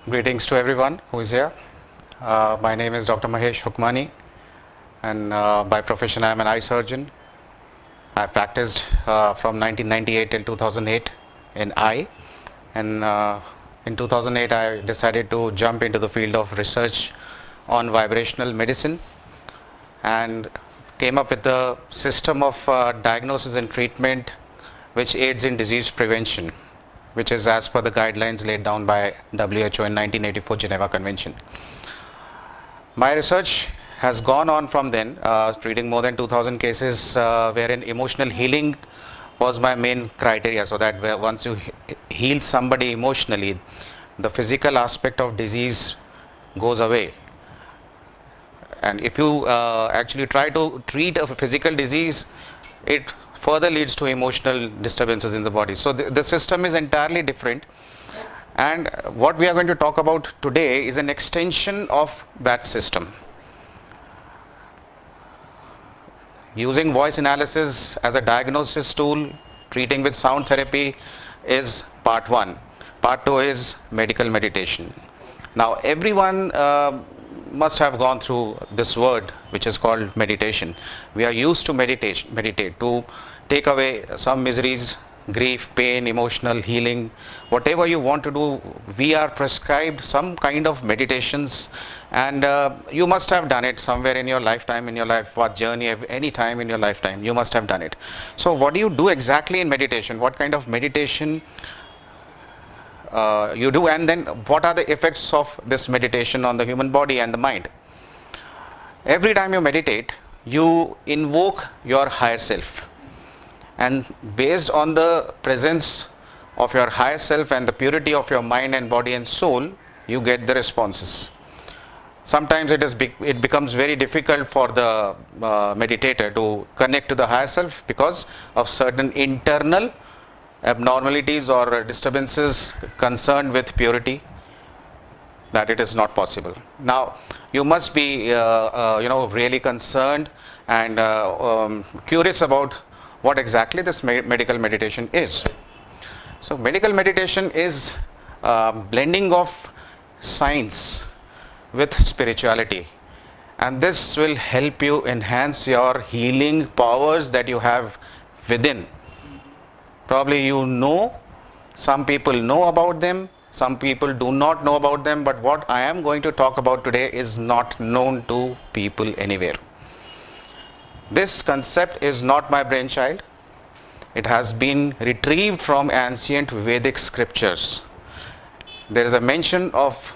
Greetings to everyone who is here. My name is Dr Mahesh Hukmani, and by profession I am an eye surgeon. I practiced from 1998 till 2008 in eye, and in 2008 I decided to jump into the field of research on vibrational medicine and came up with the system of diagnosis and treatment which aids in disease prevention, which is as per the guidelines laid down by WHO in 1984 Geneva Convention. My research has gone on from then, treating more than 2000 cases wherein emotional healing was my main criteria, so that once you heal somebody emotionally, the physical aspect of disease goes away. And if you actually try to treat a physical disease, it further leads to emotional disturbances in the body. So the system is entirely different, and what we are going to talk about today is an extension of that system. Using voice analysis as a diagnosis tool, treating with sound therapy is part 1. Part 2 is medical meditation. Now everyone must have gone through this word which is called meditation. We are used to meditate to take away some miseries, grief, pain, emotional healing, whatever you want to do. We are prescribed some kind of meditations, and you must have done it somewhere in your lifetime, in your life what journey, any time in your lifetime you must have done it. So what do you do exactly in meditation? What kind of meditation you do, and then what are the effects of this meditation on the human body and the mind? Every time you meditate, you invoke your higher self, and based on the presence of your higher self and the purity of your mind and body and soul, you get the responses. Sometimes it becomes very difficult for the meditator to connect to the higher self because of certain internal abnormalities or disturbances concerned with purity, that it is not possible. Now you must be really concerned and curious about what exactly this medical meditation is. So medical meditation is blending of science with spirituality, and this will help you enhance your healing powers that you have within. Probably you know, some people know about them, some people do not know about them, but what I am going to talk about today is not known to people anywhere. This concept is not my brainchild. It has been retrieved from ancient Vedic scriptures. There is a mention of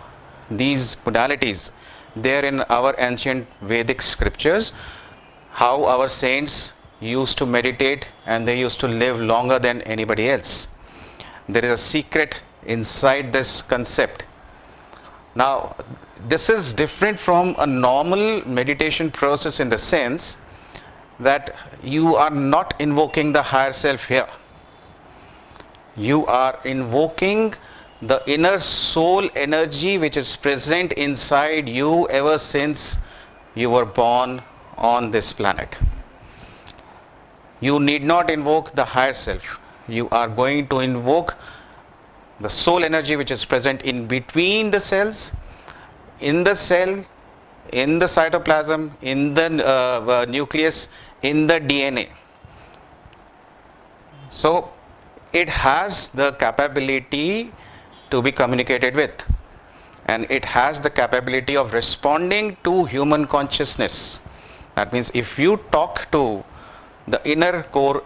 these modalities there in our ancient Vedic scriptures, how our saints used to meditate and they used to live longer than anybody else. There is a secret inside this concept. Now this is different from a normal meditation process in the sense that you are not invoking the higher self here. You are invoking the inner soul energy which is present inside you ever since you were born on this planet. You need not invoke the higher self. You are going to invoke the soul energy which is present in between the cells, in the cell, in the cytoplasm, in the nucleus, in the DNA. So it has the capability to be communicated with, and it has the capability of responding to human consciousness. That means if you talk to the inner core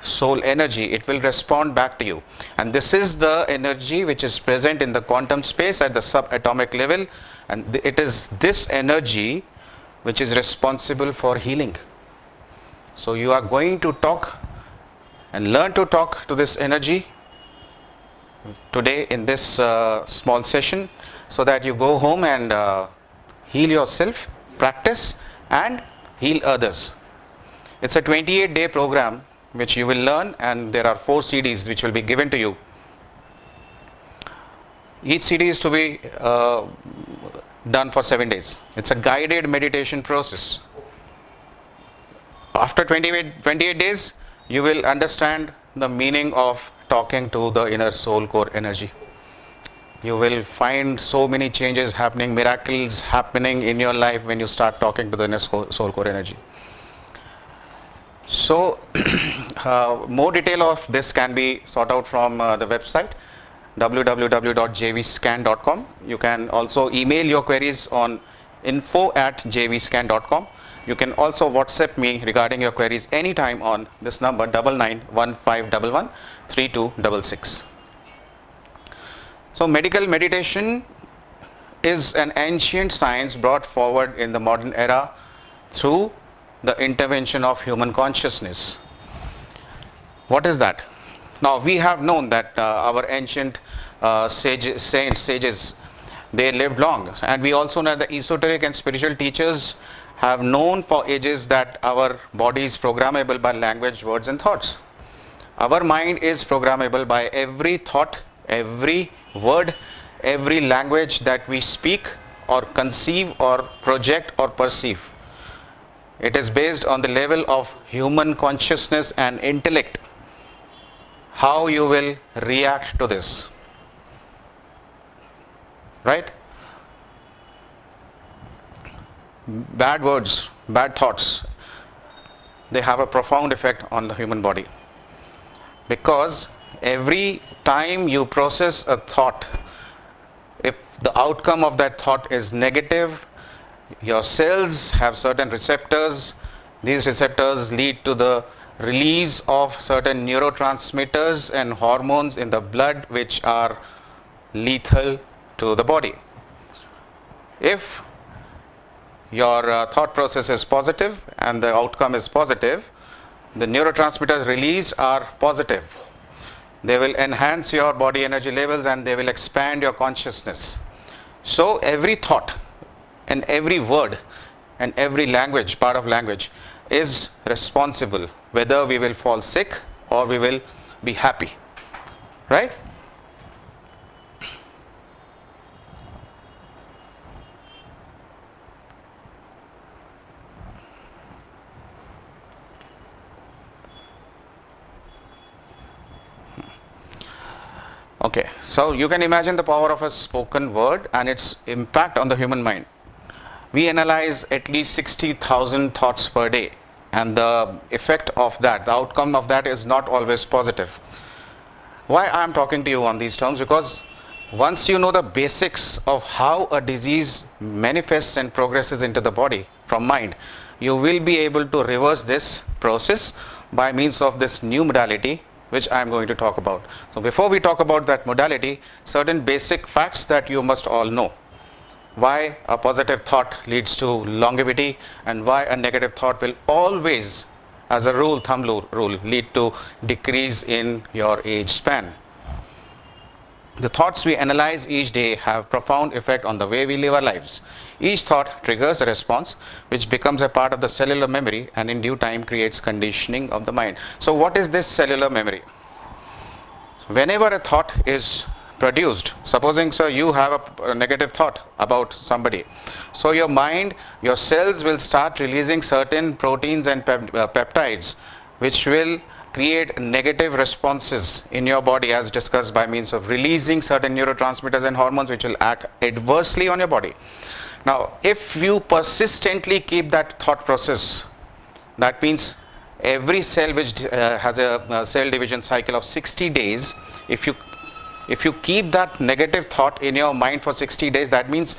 soul energy, it will respond back to you, and this is the energy which is present in the quantum space at the subatomic level, and it is this energy which is responsible for healing. So you are going to talk and learn to talk to this energy today in this small session, so that you go home and heal yourself, practice and heal others. It's a 28-day program which you will learn, and there are 4 CDs which will be given to you. Each CD is to be done for 7 days. It's a guided meditation process. After 28 days, you will understand the meaning of talking to the inner soul core energy. You will find so many changes happening, miracles happening in your life when you start talking to the inner soul core energy. So, more detail of this can be sought out from the website www.jvscan.com. You can also email your queries on info@jvscan.com. You can also WhatsApp me regarding your queries anytime on this number 9915113266. So, medical meditation is an ancient science brought forward in the modern era through the intervention of human consciousness. What is that? Now, we have known that our ancient sages, they lived long, and we also know the esoteric and spiritual teachers have known for ages that our body is programmable by language, words and thoughts. Our mind is programmable by every thought, every word, every language that we speak or conceive or project or perceive. It is based on the level of human consciousness and intellect, how you will react to this, right? Bad words, bad thoughts, they have a profound effect on the human body, because every time you process a thought, if the outcome of that thought is negative, your cells have certain receptors. These receptors lead to the release of certain neurotransmitters and hormones in the blood, which are lethal to the body. If your thought process is positive and the outcome is positive, the neurotransmitters released are positive. They will enhance your body energy levels and they will expand your consciousness. So every thought and every word and every language, part of language, is responsible whether we will fall sick or we will be happy, right? Okay, so you can imagine the power of a spoken word and its impact on the human mind. We analyze at least 60,000 thoughts per day, and the effect of that, the outcome of that is not always positive. Why I am talking to you on these terms? Because once you know the basics of how a disease manifests and progresses into the body from mind, you will be able to reverse this process by means of this new modality, which I am going to talk about. So before we talk about that modality, certain basic facts that you must all know. Why a positive thought leads to longevity, and why a negative thought will always, as a thumb rule, lead to decrease in your age span. The thoughts we analyze each day have profound effect on the way we live our lives. Each thought triggers a response which becomes a part of the cellular memory and in due time creates conditioning of the mind. So what is this cellular memory? Whenever a thought is produced, supposing sir you have a negative thought about somebody, so your mind, your cells will start releasing certain proteins and peptides which will create negative responses in your body, as discussed, by means of releasing certain neurotransmitters and hormones which will act adversely on your body. Now if you persistently keep that thought process, that means every cell which has a cell division cycle of 60 days, if you keep that negative thought in your mind for 60 days, that means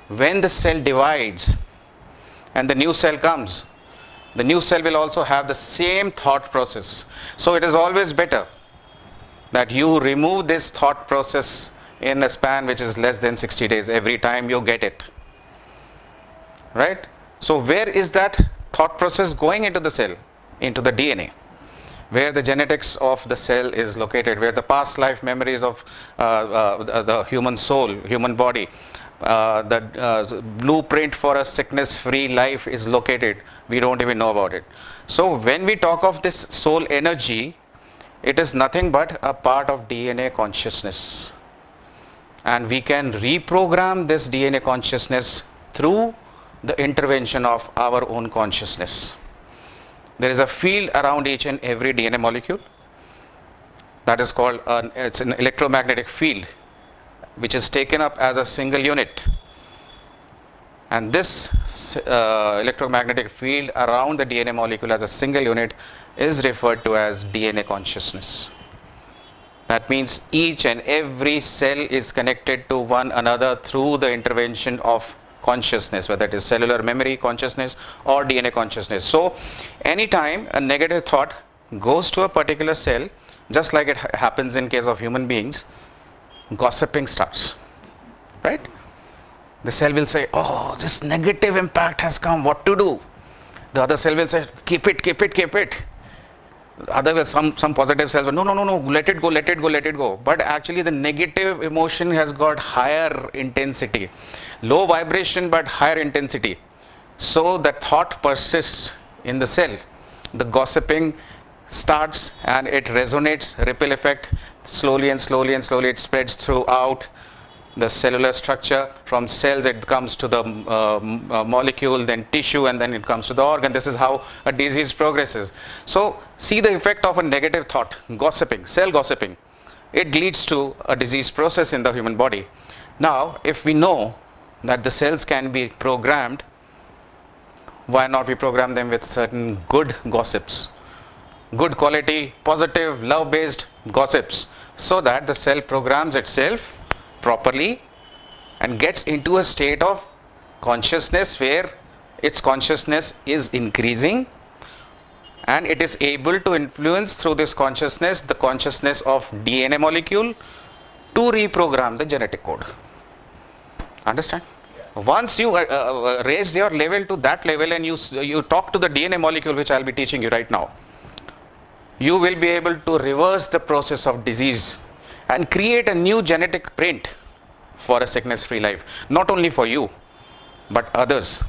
when the cell divides and the new cell comes, the new cell will also have the same thought process. So it is always better that you remove this thought process in a span which is less than 60 days every time you get it, right? So where is that thought process going into the cell? Into the DNA, where the genetics of the cell is located, where the past life memories of the human soul, human body, the blueprint for a sickness-free life is located. We don't even know about it. So when we talk of this soul energy, it is nothing but a part of DNA consciousness, and we can reprogram this DNA consciousness through the intervention of our own consciousness. There is a field around each and every DNA molecule that is called it's an electromagnetic field, which is taken up as a single unit. And this electromagnetic field around the DNA molecule as a single unit is referred to as DNA consciousness. That means each and every cell is connected to one another through the intervention of consciousness, whether it is cellular memory consciousness or DNA consciousness. So anytime a negative thought goes to a particular cell, just like it happens in case of human beings, gossiping starts, right? The cell will say, oh, this negative impact has come, what to do? The other cell will say, keep it, keep it, keep it. Other some positive cells will, no, let it go, let it go, let it go. But actually the negative emotion has got higher intensity, low vibration but higher intensity. So the thought persists in the cell. The gossiping starts and it resonates, ripple effect, slowly and slowly and slowly it spreads throughout the cellular structure. From cells it comes to the molecule, then tissue, and then it comes to the organ. This is how a disease progresses. So see the effect of a negative thought, gossiping, cell gossiping. It leads to a disease process in the human body. Now if we know that the cells can be programmed, why not we program them with certain good gossips, good quality, positive, love based gossips, so that the cell programs itself properly and gets into a state of consciousness where its consciousness is increasing, and it is able to influence through this consciousness the consciousness of DNA molecule to reprogram the genetic code. Understand? Once you raise your level to that level and you talk to the DNA molecule, which I will be teaching you right now, you will be able to reverse the process of disease and create a new genetic print for a sickness free life, not only for you but others.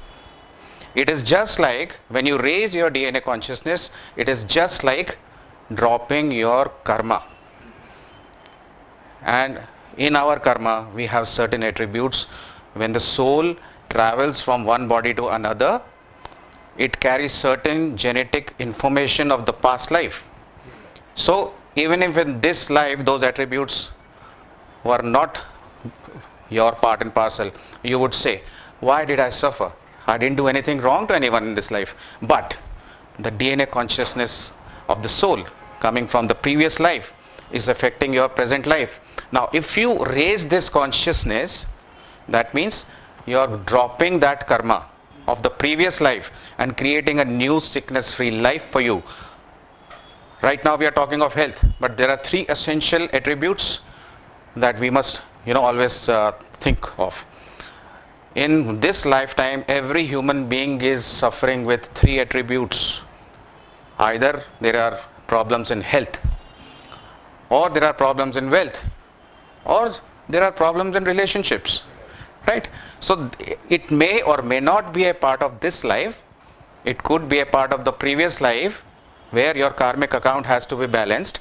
It is just like when you raise your DNA consciousness, it is just like dropping your karma. And in our karma we have certain attributes. When the soul travels from one body to another, it carries certain genetic information of the past life. So even if in this life those attributes were not your part and parcel, you would say, why did I suffer? I didn't do anything wrong to anyone in this life. But the DNA consciousness of the soul coming from the previous life is affecting your present life. Now if you raise this consciousness, that means you are dropping that karma of the previous life and creating a new sickness free life for you. Right now we are talking of health, but there are three essential attributes that we must always think of. In this lifetime, every human being is suffering with three attributes. Either there are problems in health, or there are problems in wealth, or there are problems in relationships, right? So it may or may not be a part of this life. It could be a part of the previous life where your karmic account has to be balanced.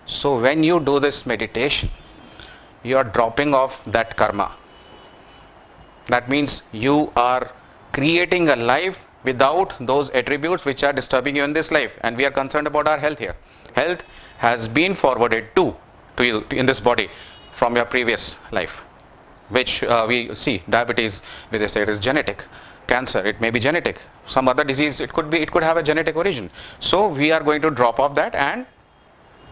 So when you do this meditation, you are dropping off that karma. That means you are creating a life without those attributes which are disturbing you in this life. And we are concerned about our health here. Health has been forwarded to you in this body from your previous life, which we see. Diabetes, they say it is genetic. Cancer, it may be genetic. Some other disease, it could have a genetic origin. So we are going to drop off that and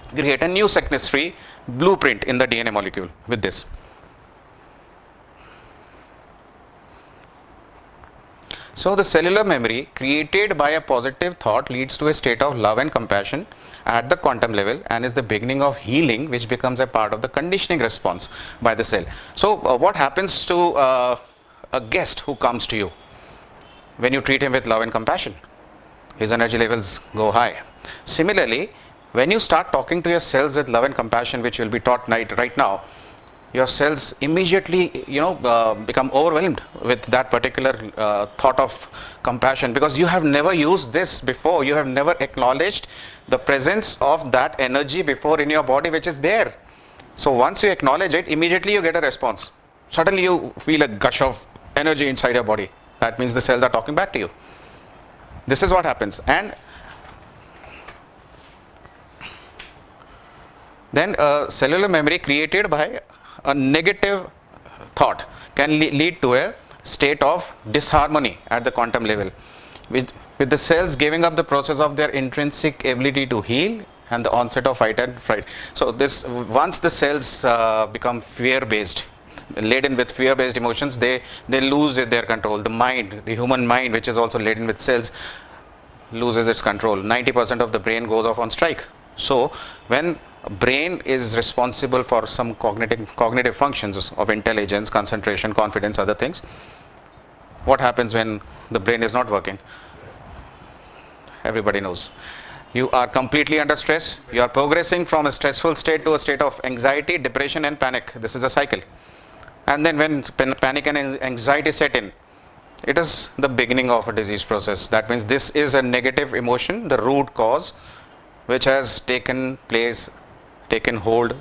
create a new sickness free blueprint in the DNA molecule with this. So the cellular memory created by a positive thought leads to a state of love and compassion at the quantum level and is the beginning of healing, which becomes a part of the conditioning response by the cell. So what happens to a guest who comes to you when you treat him with love and compassion? His energy levels go high. Similarly, when you start talking to your cells with love and compassion, which will be taught right now, your cells immediately become overwhelmed with that particular thought of compassion, because you have never used this before. You have never acknowledged the presence of that energy before in your body, which is there. So once you acknowledge it, immediately you get a response. Suddenly you feel a gush of energy inside your body. That means the cells are talking back to you. This is what happens. And then cellular memory created by a negative thought can lead to a state of disharmony at the quantum level, with the cells giving up the process of their intrinsic ability to heal and the onset of fight and fright. So this, once the cells become fear based, laden with fear based emotions, they lose their control. The mind, the human mind, which is also laden with cells, loses its control. 90% of the brain goes off on strike. So when brain is responsible for some cognitive functions of intelligence, concentration, confidence, other things, what happens when the brain is not working? Everybody knows. You are completely under stress. You are progressing from a stressful state to a state of anxiety, depression and panic. This is a cycle. And then when panic and anxiety set in, it is the beginning of a disease process. That means this is a negative emotion, the root cause, which has taken hold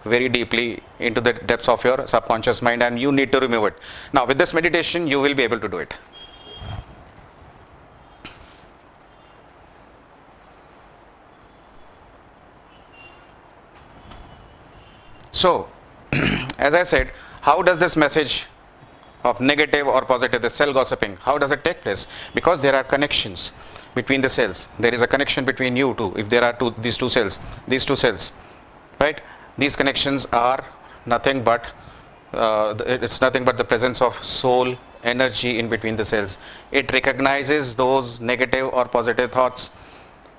very deeply into the depths of your subconscious mind, and you need to remove it. Now with this meditation, you will be able to do it. So, as I said, how does this message of negative or positive, the cell gossiping, how does it take place? Because there are connections between the cells. There is a connection between you two. If there are these two cells, right? These connections are nothing but, it's nothing but the presence of soul energy in between the cells. It recognizes those negative or positive thoughts,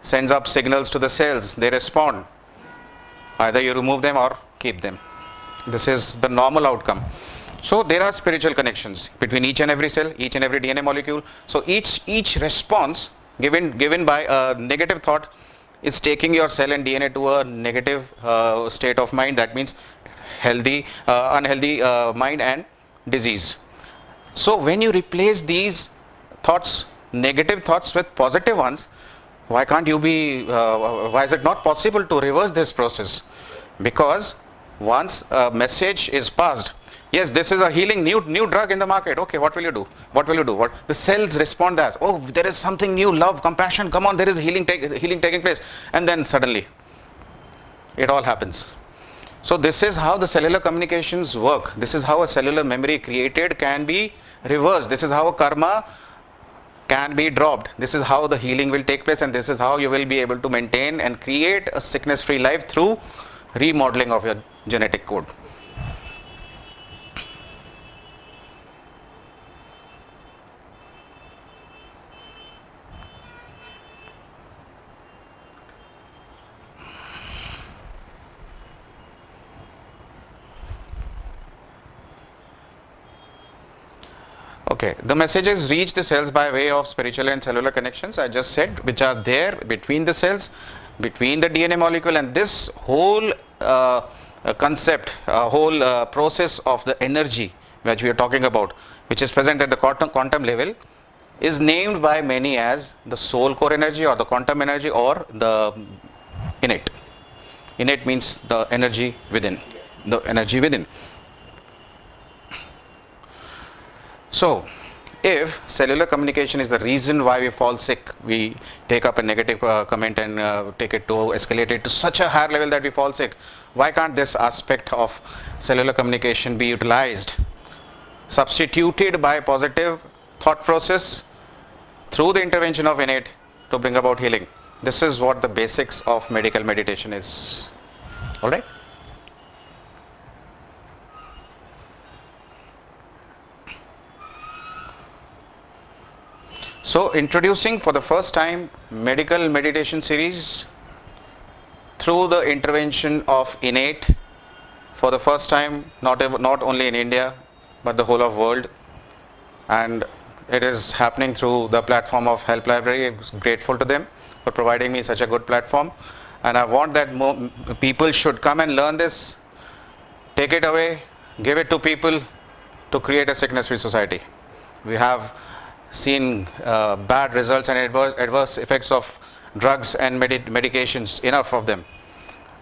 sends up signals to the cells. They respond. Either you remove them or keep them. This is the normal outcome. So there are spiritual connections between each and every cell, each and every DNA molecule. So each response given by a negative thought is taking your cell and DNA to a negative state of mind. That means unhealthy mind and disease. So when you replace these thoughts, negative thoughts, with positive ones, why can't you be, why is it not possible to reverse this process? Because once a message is passed, yes, this is a healing new drug in the market. Okay, what will you do? What the cells respond as? Oh, there is something new, love, compassion. Come on, there is healing taking place, and then suddenly, it all happens. So this is how the cellular communications work. This is how a cellular memory created can be reversed. This is how a karma can be dropped. This is how the healing will take place, and this is how you will be able to maintain and create a sickness-free life through remodeling of your genetic code. Okay, the messages reach the cells by way of spiritual and cellular connections, I just said, which are there between the cells, between the DNA molecule, and this whole concept, whole process of the energy which we are talking about, which is present at the quantum level, is named by many as the soul core energy or the quantum energy or the innate. Innate means the energy within, the energy within. So, if cellular communication is the reason why we fall sick, we take up a negative comment and escalate it to such a higher level that we fall sick, why can't this aspect of cellular communication be utilized, substituted by positive thought process through the intervention of innate to bring about healing? This is what the basics of medical meditation is. Alright? So, introducing for the first time medical meditation series through the intervention of innate, for the first time, not only in India but the whole of world, and it is happening through the platform of Help Library. I'm grateful to them for providing me such a good platform, and I want that more people should come and learn this, take it away, give it to people to create a sickness-free society. We have seen bad results and adverse effects of drugs and medications, enough of them.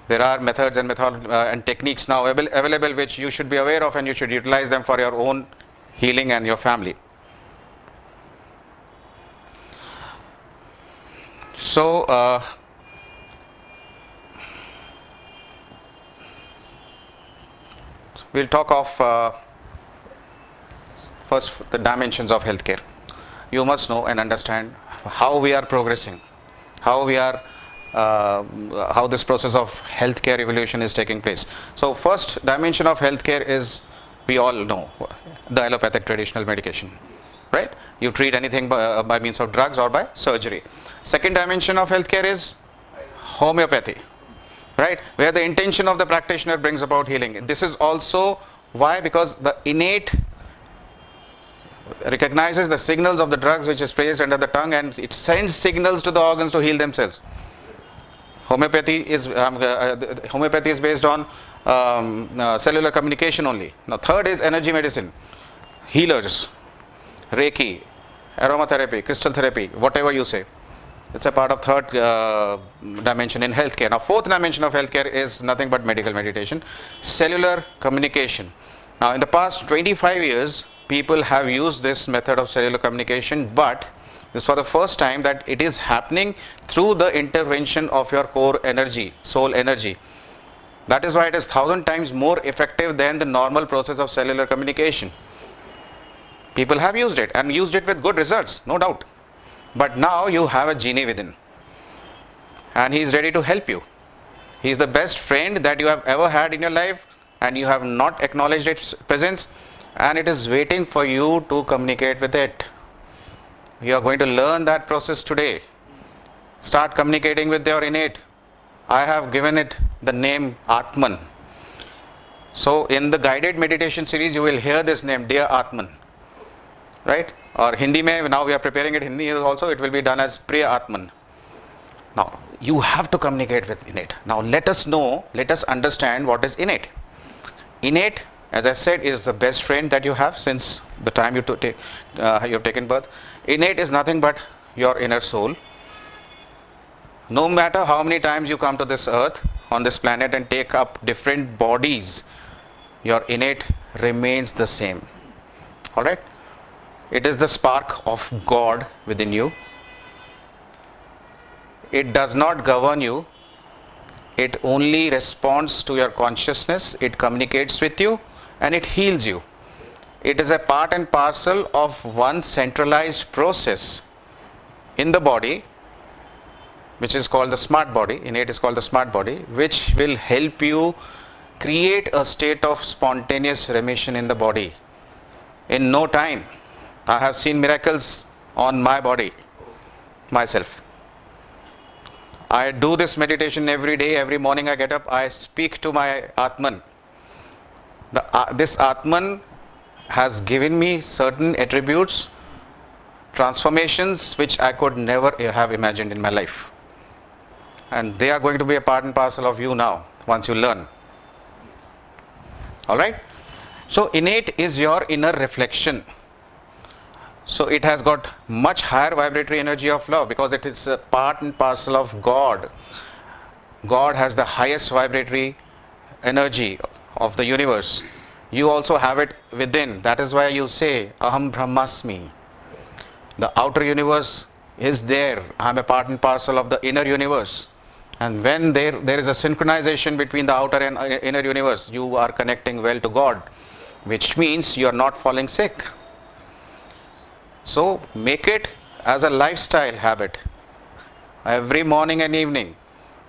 There are methods and techniques now available which you should be aware of, and you should utilize them for your own healing and your family. So, we'll talk of first the dimensions of healthcare. You must know and understand how we are progressing, how we are how this process of healthcare evolution is taking place. So first dimension of healthcare is, we all know, the allopathic traditional medication, right? You treat anything by means of drugs or by surgery. Second dimension of healthcare is homeopathy, right, where the intention of the practitioner brings about healing. This is also why, because the innate recognizes the signals of the drugs which is placed under the tongue, and it sends signals to the organs to heal themselves. Homeopathy is based on cellular communication only. Now third is energy medicine, healers, Reiki, aromatherapy, crystal therapy, whatever you say. It's a part of third dimension in healthcare. Now fourth dimension of healthcare is nothing but medical meditation, cellular communication. Now in the past 25 years, people have used this method of cellular communication, but this is for the first time that it is happening through the intervention of your core energy, soul energy. That is why it is 1,000 times more effective than the normal process of cellular communication. People have used it and used it with good results, no doubt. But now you have a genie within, and he is ready to help you. He is the best friend that you have ever had in your life, and you have not acknowledged its presence, and it is waiting for you to communicate with it. You are going to learn that process today. Start communicating with your innate. I have given it the name Atman. So in the guided meditation series, you will hear this name, Dear Atman, right? Or Hindi mein, now we are preparing it Hindi also, it will be done as Priya Atman. Now you have to communicate with innate. Now let us know, let us understand what is innate. Innate, as I said, is the best friend that you have since the time you have taken birth. Innate is nothing but your inner soul. No matter how many times you come to this earth, on this planet, and take up different bodies, your innate remains the same. Alright? It is the spark of God within you. It does not govern you. It only responds to your consciousness. It communicates with you and it heals you. It is a part and parcel of one centralized process in the body, which is called the smart body. Innate is called the smart body, which will help you create a state of spontaneous remission in the body in no time. I have seen miracles on my body, myself. I do this meditation every day. Every morning I get up, I speak to my Atman. This Atman has given me certain attributes, transformations which I could never have imagined in my life. And they are going to be a part and parcel of you now, once you learn. Alright? So innate is your inner reflection. So it has got much higher vibratory energy of love, because it is a part and parcel of God. God has the highest vibratory energy of the universe. You also have it within. That is why you say, Aham Brahmasmi. The outer universe is there. I am a part and parcel of the inner universe. And when there is a synchronization between the outer and inner universe, you are connecting well to God, which means you are not falling sick. So make it as a lifestyle habit. Every morning and evening,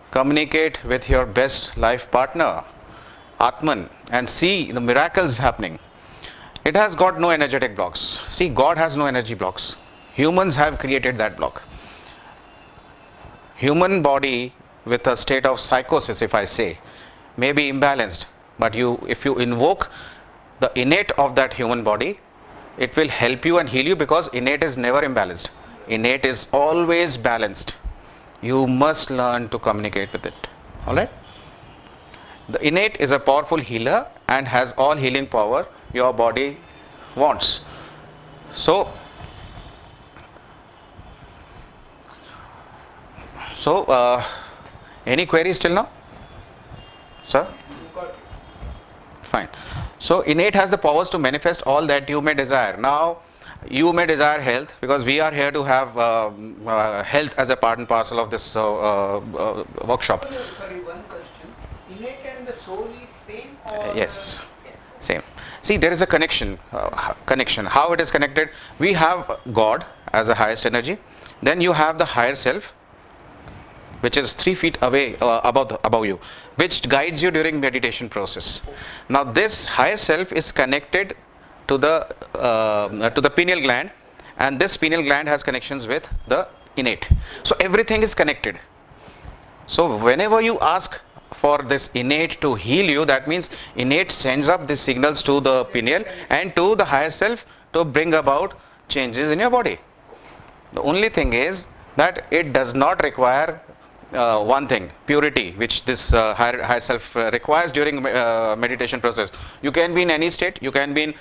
communicate with your best life partner, Atman, and see the miracles happening. It has got no energetic blocks. See, God has no energy blocks. Humans have created that block. Human body with a state of psychosis, if I say, may be imbalanced, but if you invoke the innate of that human body, it will help you and heal you, because innate is never imbalanced. Innate is always balanced. You must learn to communicate with it. Alright? The innate is a powerful healer and has all healing power your body wants. So any queries till now? Sir? Fine. So innate has the powers to manifest all that you may desire. Now you may desire health, because we are here to have health as a part and parcel of this workshop. Sorry, one question. Innate and the soul is same, or? Yes. Same. See, there is a connection. How it is connected? We have God as the highest energy. Then you have the higher self, which is 3 feet away above you, which guides you during meditation process. Now, this higher self is connected to the pineal gland, and this pineal gland has connections with the innate. So everything is connected. So whenever you ask for this innate to heal you, that means innate sends up these signals to the pineal and to the higher self to bring about changes in your body. The only thing is that it does not require one thing, purity, which this higher self requires during meditation process. You can be in any state, you can be in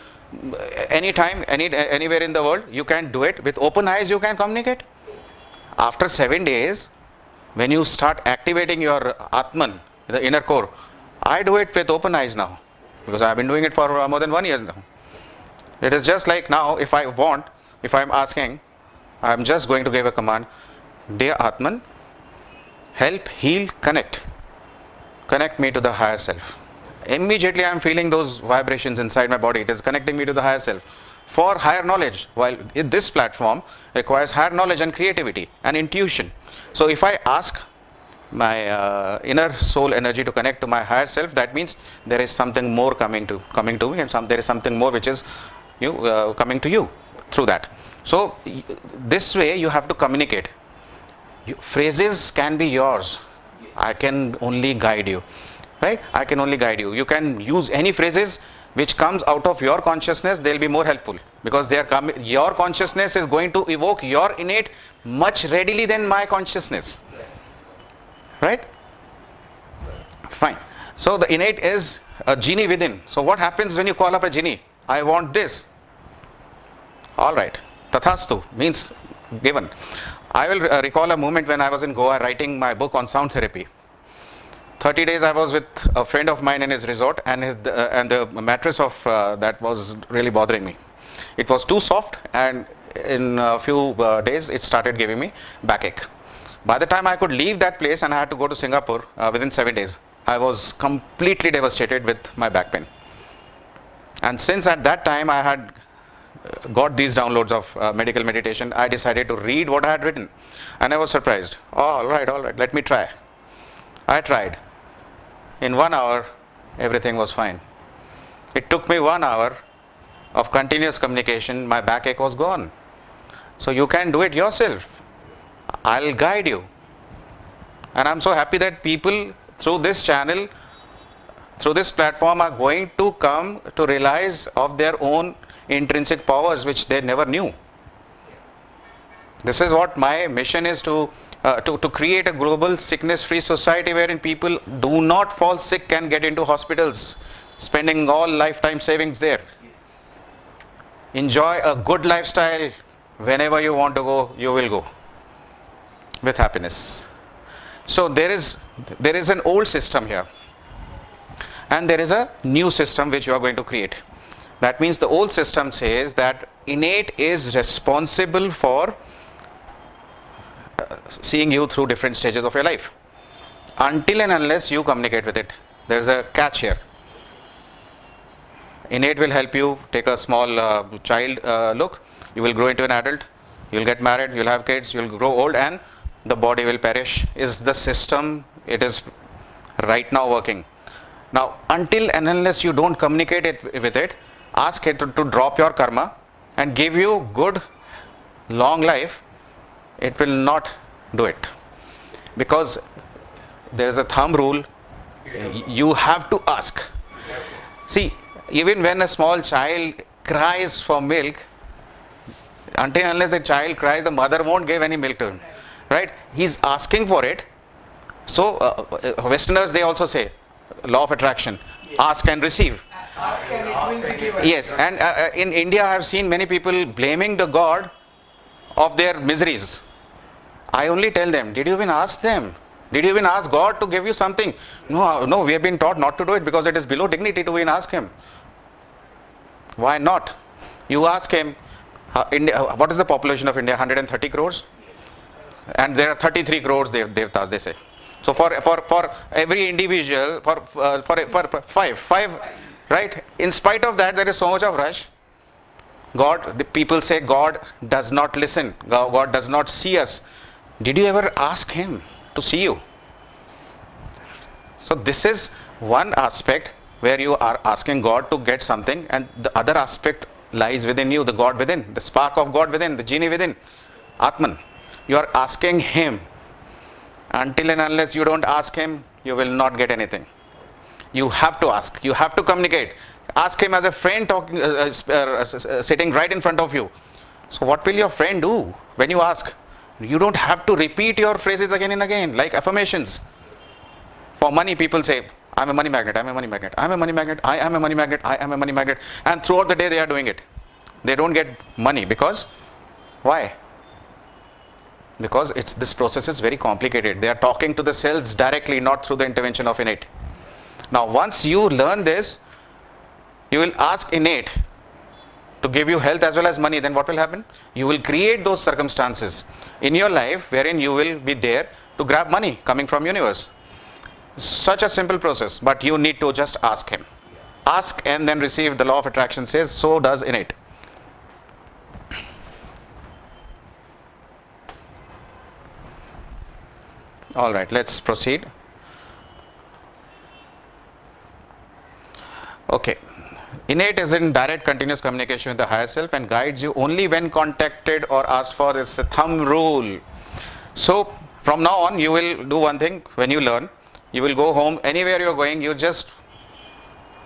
any time, anywhere in the world, you can do it with open eyes. You can communicate. After 7 days, when you start activating your Atman, the inner core, I do it with open eyes now, because I have been doing it for more than 1 year now. It is just like now, if I am asking, I am just going to give a command, dear Atman, help, heal, connect me to the higher self. Immediately I am feeling those vibrations inside my body. It is connecting me to the higher self for higher knowledge, while this platform requires higher knowledge and creativity and intuition. So if I ask my inner soul energy to connect to my higher self, that means there is something more coming to me, and there is something more which is coming to you through that. So this way you have to communicate. Phrases can be yours. I can only guide you, right? I can only guide you. You can use any phrases which comes out of your consciousness. They'll be more helpful, because your consciousness is going to evoke your innate much readily than my consciousness, right? Fine. So the innate is a genie within. So what happens when you call up a genie? I want this. All right, tathastu means given. I will recall a moment when I was in Goa writing my book on sound therapy. 30 days I was with a friend of mine in his resort, and the mattress of that was really bothering me. It was too soft, and in a few days it started giving me backache. By the time I could leave that place and I had to go to Singapore within 7 days, I was completely devastated with my back pain. And since at that time I had got these downloads of medical meditation, I decided to read what I had written, and I was surprised. All right, let me try. I tried. In 1 hour, everything was fine. It took me 1 hour of continuous communication. My backache was gone. So you can do it yourself. I'll guide you. And I'm so happy that people through this channel, through this platform, are going to come to realize of their own intrinsic powers which they never knew. This is what my mission is, to create a global sickness-free society wherein people do not fall sick and get into hospitals, spending all lifetime savings there. Enjoy a good lifestyle. Whenever you want to go, you will go with happiness. So there is an old system here, and there is a new system which you are going to create. That means the old system says that innate is responsible for seeing you through different stages of your life, until and unless you communicate with it. There is a catch here. Innate will help you take a small child look. You will grow into an adult. You will get married. You will have kids. You will grow old, and the body will perish. Is the system. It is right now working. Now, until and unless you don't communicate with it, ask it to drop your karma and give you good long life, it will not do it, because there is a thumb rule. You have to ask. See, even when a small child cries for milk, until and unless the child cries, the mother won't give any milk to him, right? He's asking for it. So Westerners, they also say law of attraction, ask and receive. Ask and it will be given. Yes, and in India I have seen many people blaming the God of their miseries. I only tell them, did you even ask them? Did you even ask God to give you something? No, we have been taught not to do it because it is below dignity to even ask Him. Why not? You ask Him, what is the population of India? 130 crores? And there are 33 crores devtas, they say. So for every individual, for five right? In spite of that, there is so much of rush. The people say God does not listen, God does not see us. Did you ever ask Him to see you? So this is one aspect where you are asking God to get something, and the other aspect lies within you, the God within, the spark of God within, the genie within, Atman. You are asking Him. Until and unless you don't ask Him, you will not get anything. You have to ask, you have to communicate. Ask Him as a friend talking, sitting right in front of you. So what will your friend do when you ask? You don't have to repeat your phrases again and again, like affirmations. For money, people say, I'm a money magnet, I'm a money magnet, I'm a money magnet, I am a money magnet, I am a money magnet. And throughout the day they are doing it. They don't get money because, why? Because this process is very complicated. They are talking to the cells directly, not through the intervention of innate. Now once you learn this, you will ask innate to give you health as well as money. Then what will happen? You will create those circumstances in your life wherein you will be there to grab money coming from universe. Such a simple process, but you need to just ask Him. Ask and then receive. The law of attraction says so does innate. All right, let's proceed. Okay. Innate is in direct continuous communication with the higher self and guides you only when contacted or asked for. Is a thumb rule. So from now on you will do one thing. When you learn, you will go home, anywhere you are going, you just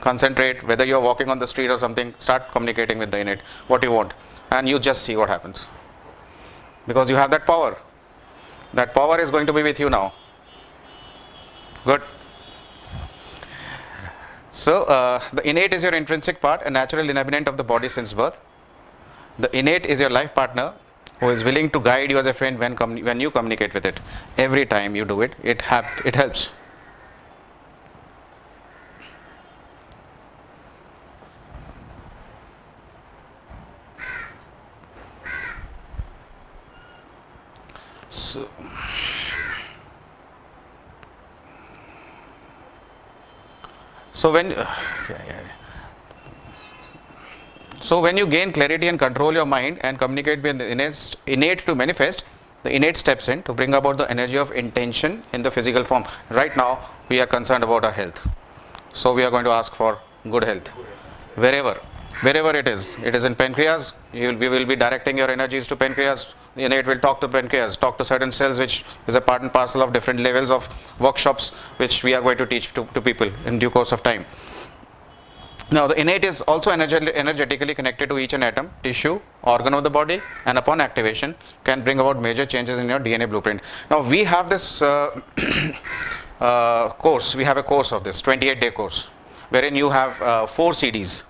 concentrate, whether you are walking on the street or something, start communicating with the innate what you want, and you just see what happens, because you have that power. That power is going to be with you now. Good. So the innate is your intrinsic part, a natural inhabitant of the body since birth. The innate is your life partner who is willing to guide you as a friend when you communicate with it. Every time you do it, it helps. So when you gain clarity and control your mind and communicate with the innate to manifest, the innate steps in to bring about the energy of intention in the physical form. Right now we are concerned about our health, so we are going to ask for good health. Wherever it is in pancreas, we will be directing your energies to pancreas. The innate will talk to pancreas, talk to certain cells, which is a part and parcel of different levels of workshops which we are going to teach to people in due course of time. Now the innate is also energetically connected to each and atom, tissue, organ of the body, and upon activation can bring about major changes in your DNA blueprint. Now we have this course, we have a course of this 28-day course wherein you have 4 CDs.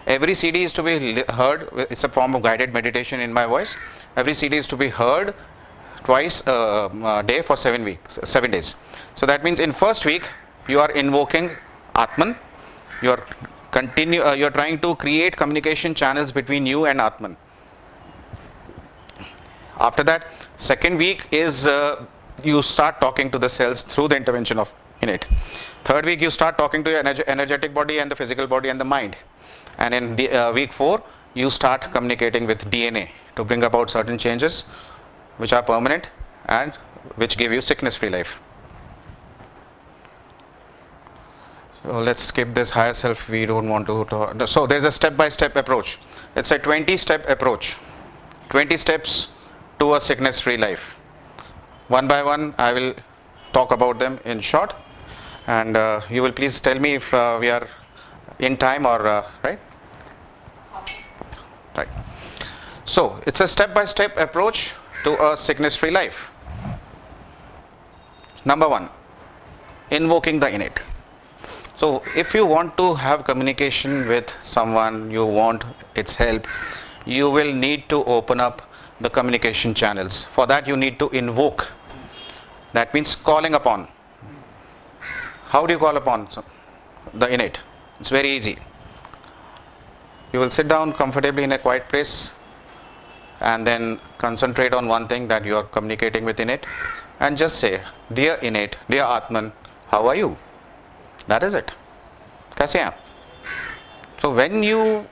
Every CD is to be heard. It's a form of guided meditation in my voice. Every CD is to be heard twice a day for 7 days. So that means in first week you are invoking Atman. You are trying to create communication channels between you and Atman. After that, second week is you start talking to the cells through the intervention of innate. Third week you start talking to your energetic body and the physical body and the mind. And in week 4 you start communicating with DNA to bring about certain changes which are permanent and which give you sickness free life. So let's skip this higher self, we don't want to talk. So there's a step by step approach. It's a 20-step approach, 20 steps to a sickness free life. One by one I will talk about them in short, and you will please tell me if we are in time or right. So it's a step by step approach to a sickness free life. Number 1, invoking the innate. So if you want to have communication with someone, you want its help, you will need to open up the communication channels. For that you need to invoke. That means calling upon. How do you call upon the innate? It's very easy. You will sit down comfortably in a quiet place and then concentrate on one thing that you are communicating with innate, and just say, dear innate, dear Atman, how are you? That is it. कैसे हैं आप? So when you,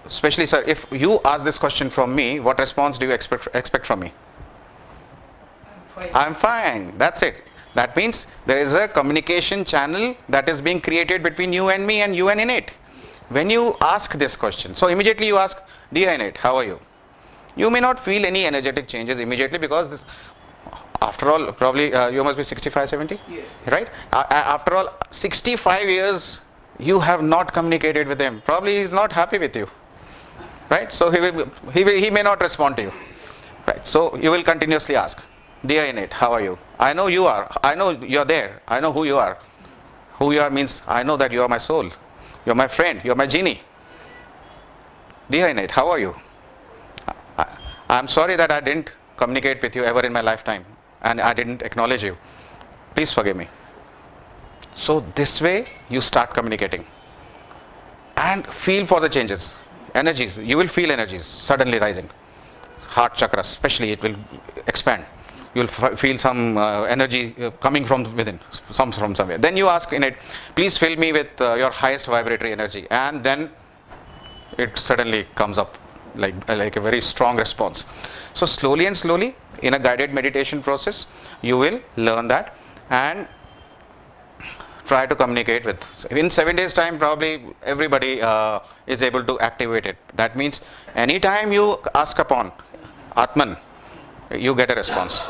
especially sir, if you ask this question from me, what response do you expect from me? Fine. I'm fine. That's it. That means there is a communication channel that is being created between you and me and you and innate. When you ask this question, so immediately you ask, dear innate, how are you? You may not feel any energetic changes immediately, because this, after all, probably you must be 65, 70? Yes. Right? After all, 65 years you have not communicated with him. Probably he is not happy with you. Right? So he may not respond to you. Right? So you will continuously ask, dear innate, how are you? I know you are. I know you are there. I know who you are. Who you are means I know that you are my soul. You are my friend. You are my genie. Dear innate, how are you? I am sorry that I didn't communicate with you ever in my lifetime and I didn't acknowledge you. Please forgive me. So this way you start communicating and feel for the changes. Energies, you will feel energies suddenly rising. Heart chakra especially, it will expand. You will feel some energy coming from within, from somewhere. Then you ask innate, please fill me with your highest vibratory energy, and then it suddenly comes up like a very strong response. So slowly and slowly, in a guided meditation process, you will learn that and try to communicate with. In 7 days time, probably everybody is able to activate it. That means anytime you ask upon Atman, you get a response.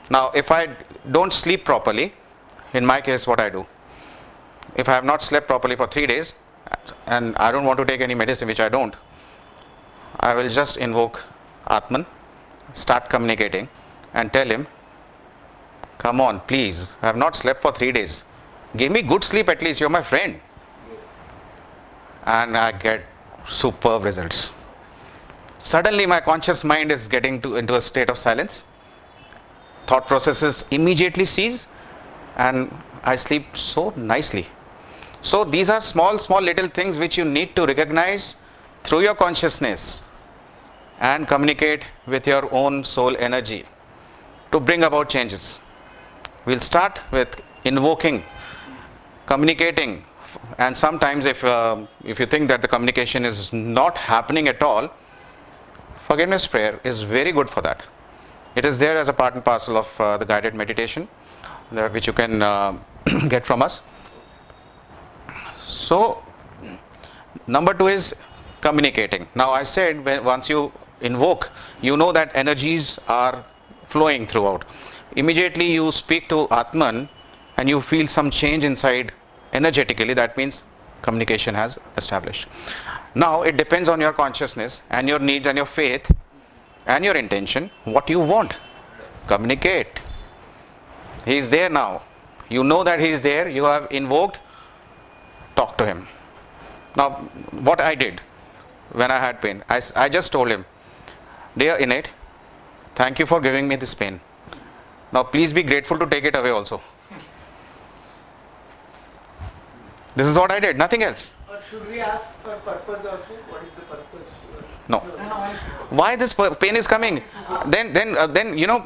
Now if I don't sleep properly, in my case what I do, if I have not slept properly for 3 days and I don't want to take any medicine, which I don't, I will just invoke Atman, start communicating and tell him, come on please, I have not slept for 3 days, give me good sleep at least, you're my friend. And I get superb results. Suddenly my conscious mind is getting into a state of silence. Thought processes immediately cease and I sleep so nicely. So these are small little things which you need to recognize through your consciousness and communicate with your own soul energy to bring about changes. We'll start with invoking, communicating, and sometimes if you think that the communication is not happening at all, forgiveness prayer is very good for that. It is there as a part and parcel of the guided meditation which you can get from us. So number 2 is communicating. Now I said once you invoke, you know that energies are flowing throughout. Immediately you speak to Atman and you feel some change inside energetically. That means communication has established. Now it depends on your consciousness and your needs and your faith and your intention, what you want. Communicate. He is there now. You know that he is there. You have invoked. Talk to him. Now what I did when I had pain, I just told him, dear innate, thank you for giving me this pain. Now please be grateful to take it away also. This is what I did, nothing else. Or should we ask for purpose also? What is the purpose? No. Why this pain is coming? Then you know,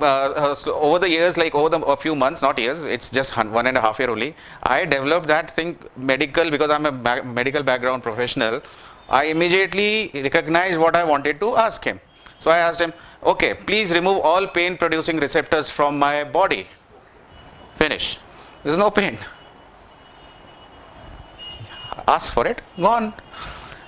over the years, like over a few months, not years, it's just 1.5 years only, I developed that thing medical, because I'm a medical background professional. I immediately recognized what I wanted to ask him. So I asked him, okay, please remove all pain producing receptors from my body. Finish. There is no pain. Ask for it, gone.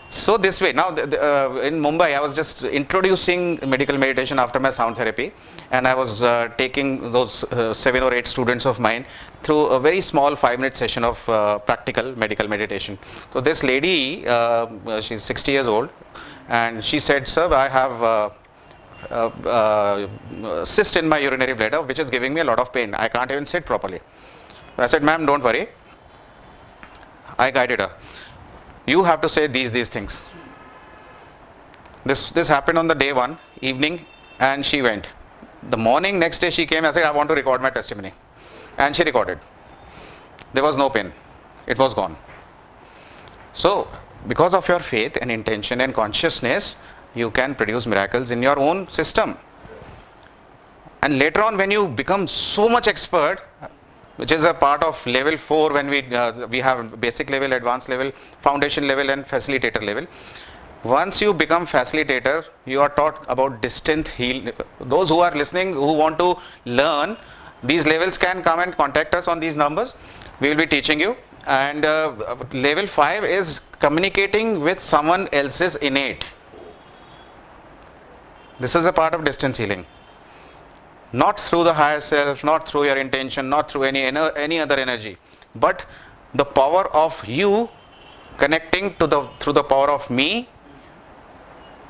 So this way, now in Mumbai I was just introducing medical meditation after my sound therapy, and I was taking those 7 or 8 students of mine through a very small 5-minute session of practical medical meditation. So this lady, she's 60 years old, and she said, sir, I have cyst in my urinary bladder which is giving me a lot of pain. I can't even sit properly. I said, ma'am, don't worry. I guided her. You have to say these things. This happened on the day 1 evening, and she went. The morning next day she came. I said, I want to record my testimony, and she recorded. There was no pain. It was gone. So because of your faith and intention and consciousness, you can produce miracles in your own system. And later on, when you become so much expert, which is a part of level 4 when we have basic level, advanced level, foundation level and facilitator level. Once you become facilitator, you are taught about distant heal. Those who are listening, who want to learn these levels, can come and contact us on these numbers. We will be teaching you. And level 5 is communicating with someone else's innate. This is a part of distance healing. Not through the higher self, not through your intention, not through any other energy, but the power of you connecting to through the power of me,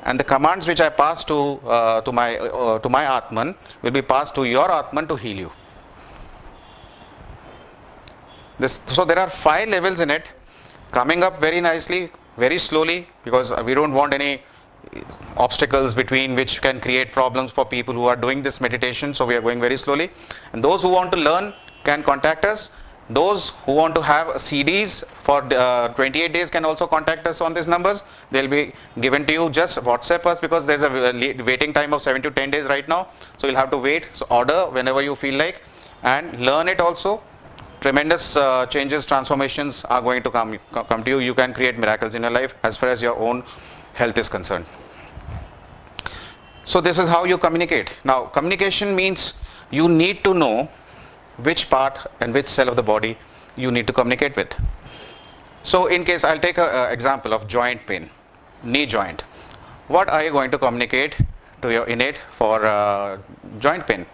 and the commands which I pass to my Atman will be passed to your Atman to heal you. So there are 5 levels in it, coming up very nicely, very slowly, because we don't want any obstacles between which can create problems for people who are doing this meditation. So we are going very slowly, and those who want to learn can contact us. Those who want to have CDs for 28 days can also contact us on these numbers. They'll be given to you. Just WhatsApp us, because there's a waiting time of 7 to 10 days right now. So you'll have to wait. So order whenever you feel like, and learn it also. Tremendous changes, transformations are going to come to you. You can create miracles in your life as far as your own health is concerned. So this is how you communicate. Now, communication means you need to know which part and which cell of the body you need to communicate with. So in case, I'll take an example of joint pain, knee joint. What are you going to communicate to your innate for joint pain?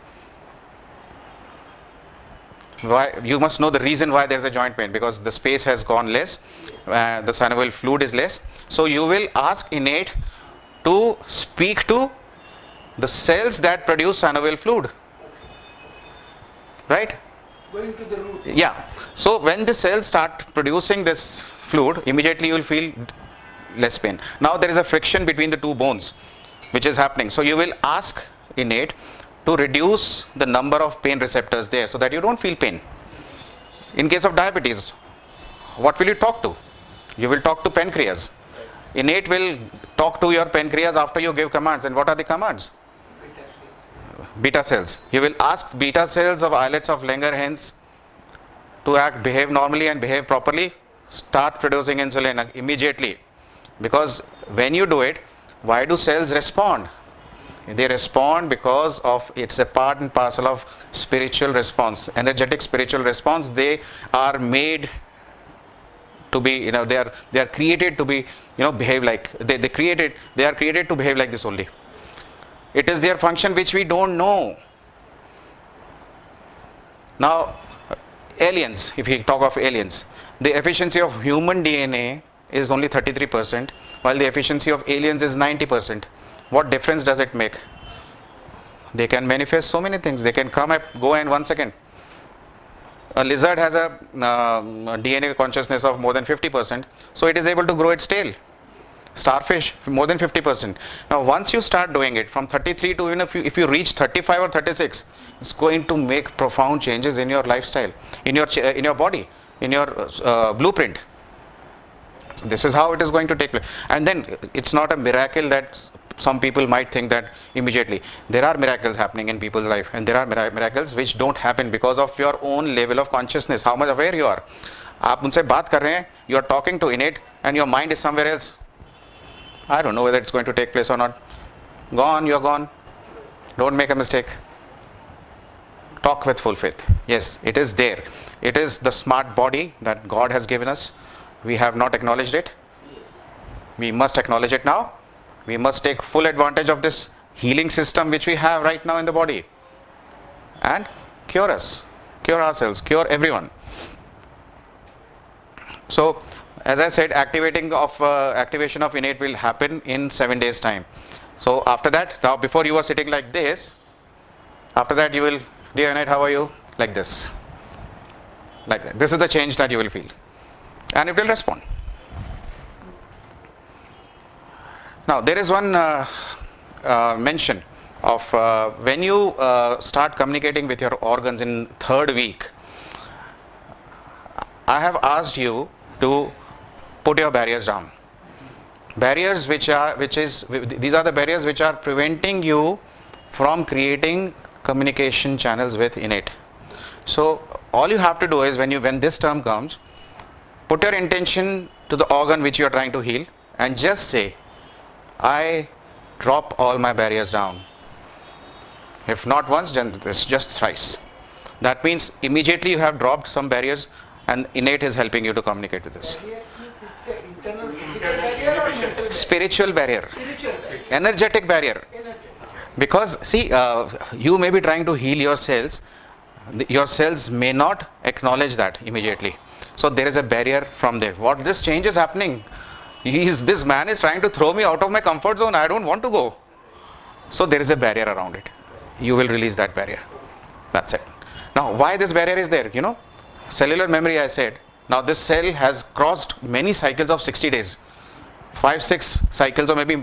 Why? You must know the reason why there is a joint pain, because the space has gone less, the synovial fluid is less. So you will ask innate to speak to the cells that produce synovial fluid, right? Going to the root. Yeah. So when the cells start producing this fluid, immediately you will feel less pain. Now there is a friction between the two bones which is happening. So you will ask innate to reduce the number of pain receptors there, so that you don't feel pain. In case of diabetes, what will you talk to? You will talk to pancreas. Innate will talk to your pancreas after you give commands. And what are the commands? Beta cells. You will ask beta cells of islets of Langerhans to behave normally and behave properly. Start producing insulin immediately. Because when you do it, why do cells respond? They respond because of, it's a part and parcel of spiritual response, energetic spiritual response. They are made to be, they are created to be, behave like, they are created to behave like this only. It is their function which we don't know. Now, aliens, if we talk of aliens, the efficiency of human DNA is only 33%, while the efficiency of aliens is 90%. What difference does it make? They can manifest so many things. They can go in 1 second. A lizard has a DNA consciousness of more than 50%, so it is able to grow its tail. Starfish, more than 50%. Now once you start doing it from 33 to, if you reach 35 or 36, it's going to make profound changes in your lifestyle, in your body, in your blueprint. So this is how it is going to take place. And then it's not a miracle that some people might think that immediately. There are miracles happening in people's life, and there are miracles which don't happen because of your own level of consciousness, how much aware you are. आप उनसे बात कर रहे हैं, you are talking to innate and your mind is somewhere else. I don't know whether it's going to take place or not. Gone, you're gone. Don't make a mistake. Talk with full faith. Yes, it is there. It is the smart body that God has given us. We have not acknowledged it. We must acknowledge it now. We must take full advantage of this healing system which we have right now in the body, and cure us, cure ourselves, cure everyone. So, as I said, activation of innate will happen in 7 days time. So after that, now before you were sitting like this, after that you will, dear innate, how are you? Like this. Like that. This is the change that you will feel, and it will respond. Now there is one mention of when you start communicating with your organs in 3rd week. I have asked you to put your barriers down. Barriers these are the barriers which are preventing you from creating communication channels with innate. So all you have to do is when this term comes, put your intention to the organ which you are trying to heal and just say, I drop all my barriers down. If not once, then this just thrice. That means immediately you have dropped some barriers and innate is helping you to communicate with this. Barriers means it's an internal physical barrier or mental barrier? Spiritual barrier, Spiritual barrier. energetic barrier. Energetic. Because see, you may be trying to heal your cells, your cells may not acknowledge that immediately. So there is a barrier from there. What this change is happening? This man is trying to throw me out of my comfort zone. I don't want to go. So there is a barrier around it. You will release that barrier. That's it. Now, why this barrier is there? Cellular memory, I said. Now this cell has crossed many cycles of 60 days. 5-6 cycles or maybe,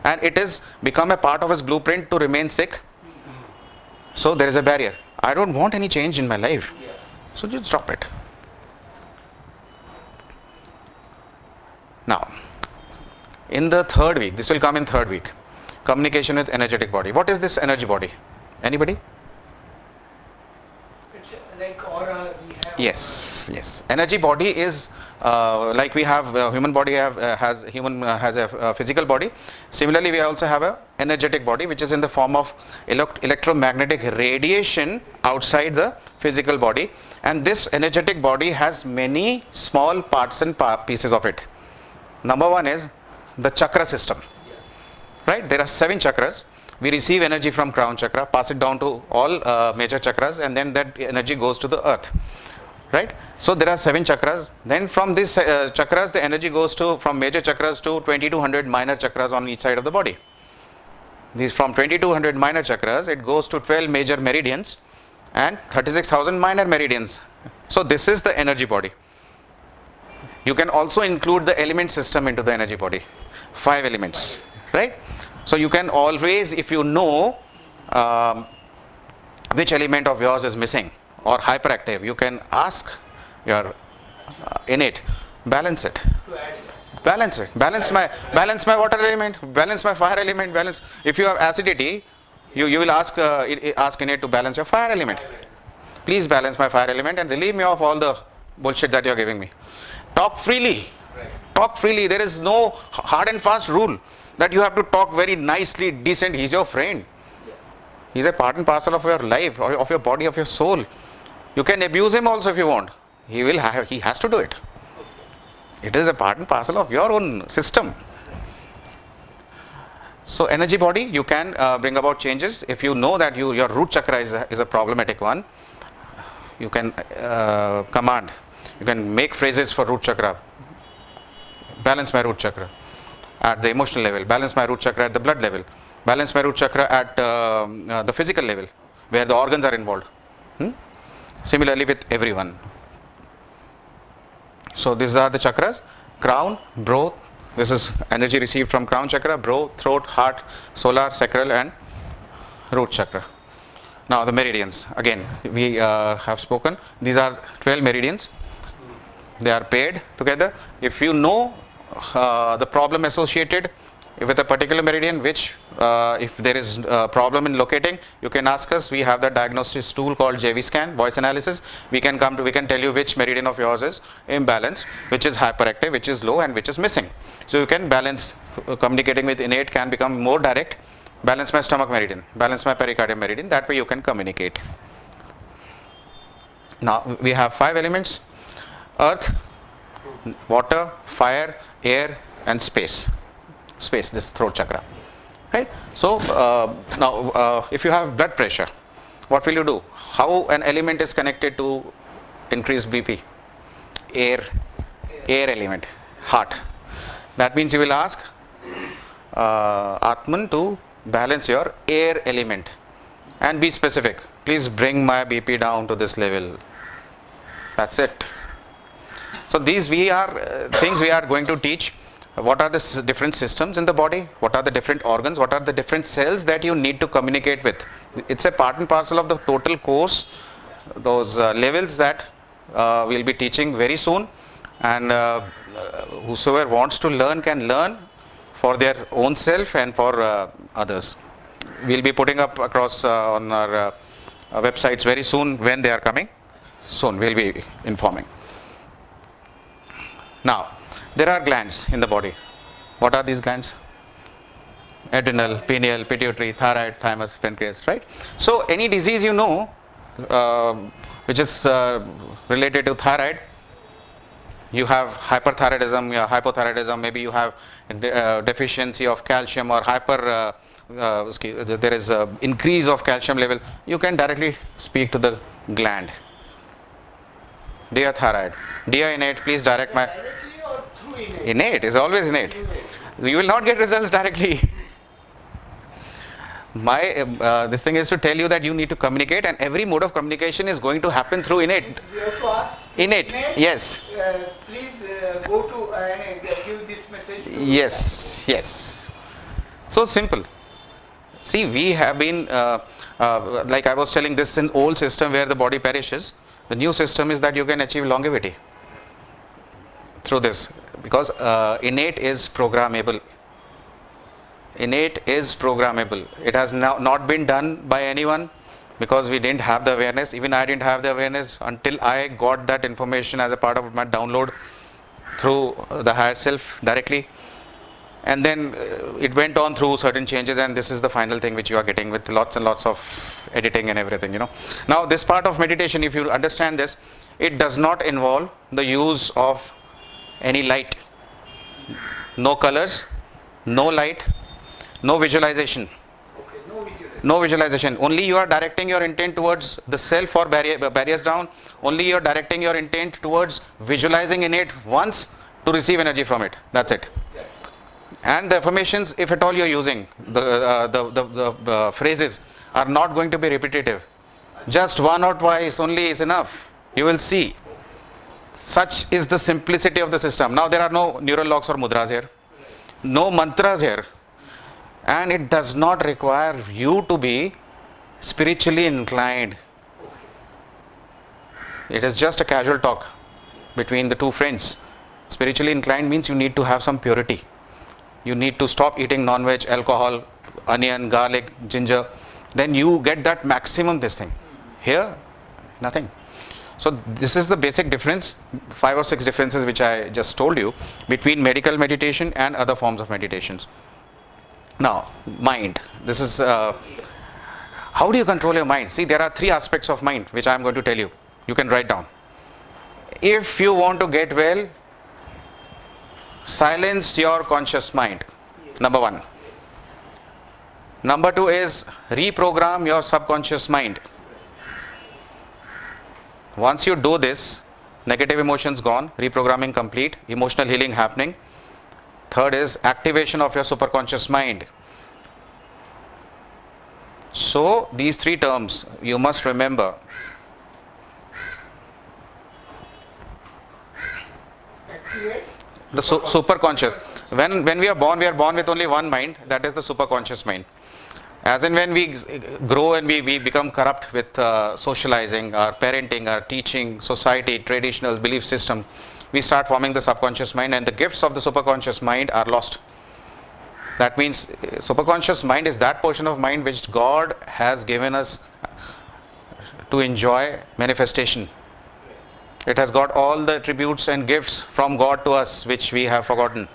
and it has become a part of its blueprint to remain sick. So there is a barrier. I don't want any change in my life. So just drop it. Now, in the third week, this will come in third week, communication with energetic body. What is this energy body? Anybody? It's like aura we have. Yes. Energy body is like we have human body has a physical body. Similarly, we also have a energetic body, which is in the form of electromagnetic radiation outside the physical body. And this energetic body has many small parts and pieces of it. Number one is the chakra system. Right? There are 7 chakras. We receive energy from crown chakra, pass it down to all major chakras, and then that energy goes to the earth. Right? So there are 7 chakras. Then from these chakras, the energy goes from major chakras to 2200 minor chakras on each side of the body. These from 2200 minor chakras, it goes to 12 major meridians and 36,000 minor meridians. So this is the energy body. You can also include the element system into the energy body. 5 elements. Right? So you can always, if you know which element of yours is missing or hyperactive, you can ask your innate, balance it. To add. Balance it. Balance my water element, balance my fire element, balance. If you have acidity, you will ask innate to balance your fire element. Please balance my fire element and relieve me of all the bullshit that you are giving me. Talk freely. Talk freely. There is no hard and fast rule that you have to talk very nicely, decent. He's your friend. He's a part and parcel of your life, or of your body, of your soul. You can abuse him also if you want. He has to do it. It is a part and parcel of your own system. So energy body, you can bring about changes. If you know that your root chakra is a problematic one, you can command. You can make phrases for root chakra. Balance my root chakra at the emotional level. Balance my root chakra at the blood level. Balance my root chakra at the physical level, where the organs are involved. Similarly with everyone. So these are the chakras: crown, brow. This is energy received from crown chakra, brow, throat, heart, solar, sacral, and root chakra. Now the meridians. Again, we have spoken. These are 12 meridians. They are paired together. If you know the problem associated with a particular meridian, which if there is a problem in locating, you can ask us. We have the diagnosis tool called JV scan, voice analysis. We can tell you which meridian of yours is imbalanced, which is hyperactive, which is low, and which is missing. So you can balance. Communicating with innate can become more direct. Balance my stomach meridian, balance my pericardium meridian. That way you can communicate. Now we have 5 elements: earth, water, fire, air, and space. This throat chakra. Right? So now if you have blood pressure, what will you do? How an element is connected to increased BP? Air element, heart. That means you will ask Atman to balance your air element and be specific. Please bring my BP down to this level. That's it. So these things we are going to teach. What are the different systems in the body? What are the different organs? What are the different cells that you need to communicate with? It's a part and parcel of the total course, those levels that we'll be teaching very soon. And whosoever wants to learn can learn for their own self and for others. We'll be putting up across on our websites very soon when they are coming. soon we'll be informing. Now, there are glands in the body. What are these glands? Adrenal, pineal, pituitary, thyroid, thymus, pancreas, right? So, any disease you know which is related to thyroid, you have hyperthyroidism, hypothyroidism, maybe you have deficiency of calcium or there is increase of calcium level, you can directly speak to the gland. Dear thyroid, dear innate, please direct my... Directly or through innate? Innate is always innate. You will not get results directly. My this thing is to tell you that you need to communicate, and every mode of communication is going to happen through innate. We have to ask. Innate, yes. Please go to and give this message to... Yes, yes. So simple. See, we have been, like I was telling, this is an old system where the body perishes. The new system is that you can achieve longevity through this, because innate is programmable. Innate is programmable. It has now not been done by anyone because we didn't have the awareness. Even I didn't have the awareness until I got that information as a part of my download through the higher self directly. And then it went on through certain changes, and this is the final thing which you are getting with lots and lots of editing and everything, you know. Now this part of meditation, if you understand this, it does not involve the use of any light. No colors, no light, no visualization. Okay, no visualization. No visualization. Only you are directing your intent towards the self or barriers down. Only you are directing your intent towards visualizing innate once to receive energy from it. That's it. Yes. And the affirmations, if at all you are using, the phrases are not going to be repetitive. Just one or twice only is enough. You will see. Such is the simplicity of the system. Now there are no neural locks or mudras here. No mantras here. And it does not require you to be spiritually inclined. It is just a casual talk between the two friends. Spiritually inclined means you need to have some purity. You need to stop eating non-veg, alcohol, onion, garlic, ginger. Then you get that maximum this thing. Here, nothing. So this is the basic difference, 5 or 6 differences which I just told you between medical meditation and other forms of meditations. Now, mind. This is, how do you control your mind? See, there are 3 aspects of mind which I am going to tell you. You can write down. If you want to get well, silence your conscious mind. Number 1. Number 2 is reprogram your subconscious mind. Once you do this, negative emotions gone, reprogramming complete, emotional healing happening. Third is activation of your superconscious mind. So these 3 terms you must remember. Activate. The superconscious. When we are born with only one mind, that is the superconscious mind. As in when we grow and we become corrupt with socializing, our parenting, our teaching, society, traditional belief system, we start forming the subconscious mind, and the gifts of the superconscious mind are lost. That means superconscious mind is that portion of mind which God has given us to enjoy manifestation. It has got all the attributes and gifts from God to us which we have forgotten,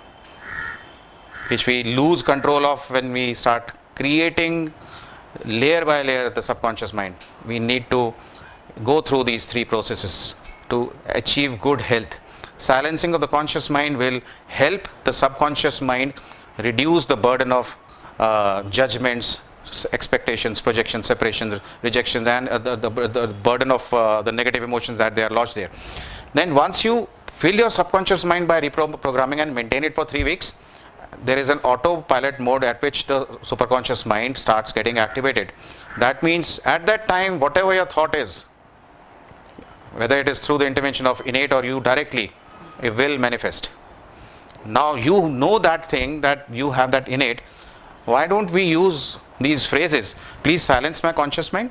which we lose control of when we start creating layer by layer the subconscious mind. We need to go through these 3 processes to achieve good health. Silencing of the conscious mind will help the subconscious mind reduce the burden of judgments, expectations, projections, separations, rejections, and the burden of the negative emotions that they are lodged there. Then once you fill your subconscious mind by reprogramming and maintain it for 3 weeks, there is an autopilot mode at which the superconscious mind starts getting activated. That means at that time, whatever your thought is, whether it is through the intervention of innate or you directly, it will manifest. Now you know that thing, that you have that innate. Why don't we use these phrases? Please silence my conscious mind,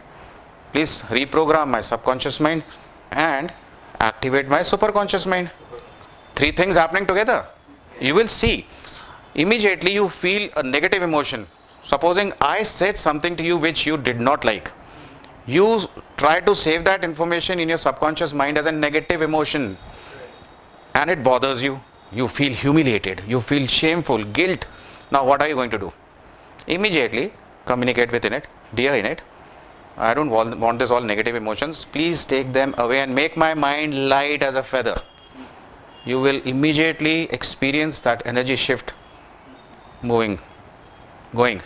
please reprogram my subconscious mind, and activate my superconscious mind. 3 things happening together. You will see. Immediately you feel a negative emotion. Supposing I said something to you which you did not like. you try to save that information in your subconscious mind as a negative emotion, and it bothers you. You feel humiliated, you feel shameful, guilt. Now what are you going to do? Immediately communicate with innate. Dear innate, I don't want this all negative emotions. Please take them away and make my mind light as a feather. You will immediately experience that energy shift moving, going.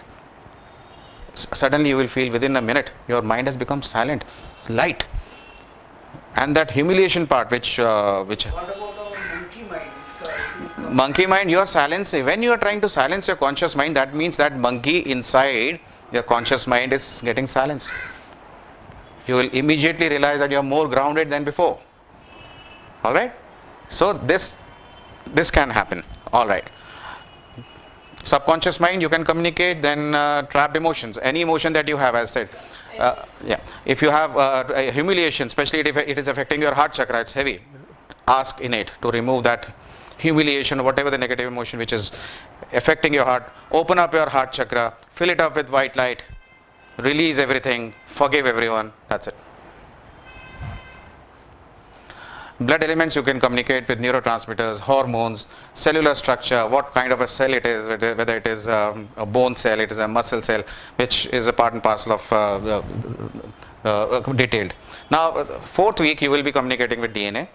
Suddenly you will feel within a minute your mind has become silent, light. And that humiliation part which What about our monkey mind? monkey mind, you are silencing. When you are trying to silence your conscious mind, that means that monkey inside your conscious mind is getting silenced. You will immediately realize that you are more grounded than before. All right. So this can happen. All right. Subconscious mind, you can communicate. Then trapped emotions, any emotion that you have, as said. Yeah. If you have a humiliation, especially if it is affecting your heart chakra, it's heavy. Ask innate to remove that humiliation or whatever the negative emotion which is affecting your heart. Open up your heart chakra, fill it up with white light, release everything, forgive everyone. That's it. Blood elements, you can communicate with neurotransmitters, hormones, cellular structure, what kind of a cell it is, whether it is a bone cell, it is a muscle cell, which is a part and parcel of detailed. Now, fourth week you will be communicating with DNA,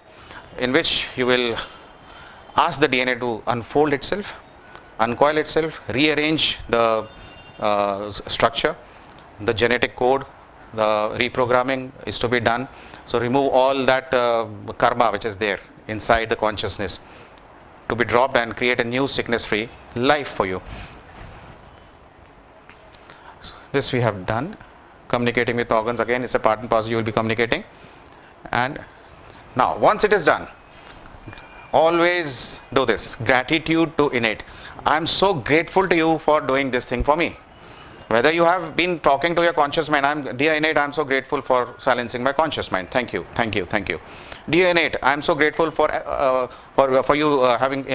in which you will ask the DNA to unfold itself, uncoil itself, rearrange the structure, the genetic code, the reprogramming is to be done. So remove all that karma which is there inside the consciousness to be dropped and create a new sickness free life for you. So this we have done. Communicating with organs, again it's a part and parcel, you will be communicating. And now once it is done, always do this. Gratitude to innate. I am so grateful to you for doing this thing for me. Whether you have been talking to your conscious mind, dear innate, I am so grateful for silencing my conscious mind. Thank you, thank you, thank you. Dear innate, I am so grateful for you having